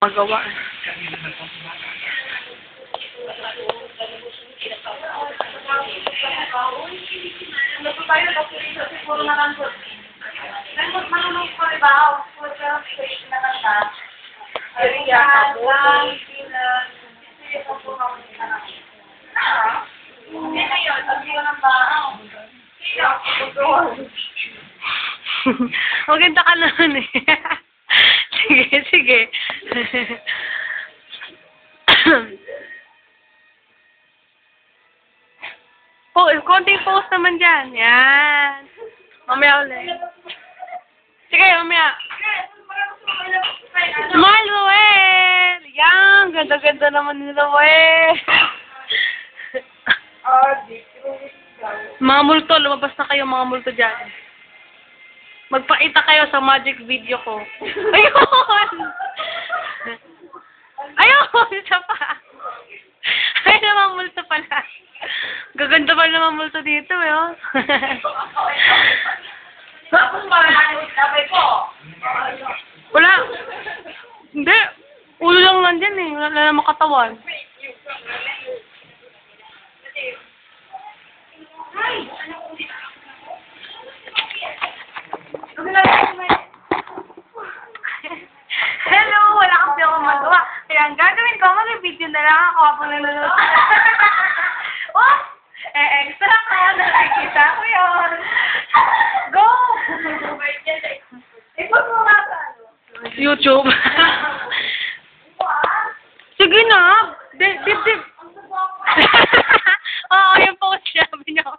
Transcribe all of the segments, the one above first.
Magawa. Maganda ka naman eh. Sige, sige. Oh, konting post naman dyan. Yan. Mamaya ulit. Sige, mamaya. Smile, Noel! Yan, ganda-ganda naman nila, Noel. Mga multo, lumabas na kayo mga multo dyan. Magpakita kayo sa magic video ko. Ayun! Ayun! Isa pa. Ay, naman multo pala. Gaganda pa naman multo dito, eh, oh. Wala. Hindi. Ulo lang nandyan, eh. Wala na makatawan. Hello! Wala kasi ako magawa. Kaya ang gagawin ko, mag-video na lang ako habang nanonood. Oh! Extra ko! Nakikita ko yun! Go! Ipag mo nga sa ano? YouTube. Sige na! Dip. Oo, yung post niya. Sabi niyo.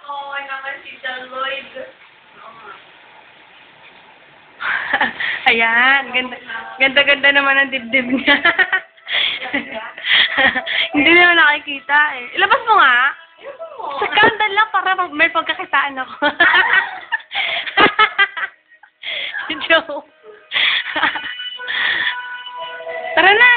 Okay naman si John Lloyd. Ayan, ganda naman ang dibdib niya. Hindi naman nakikita eh. Ilabas mo nga. Sa scandal lang para may pagkakitaan ako. Joke. Tara na,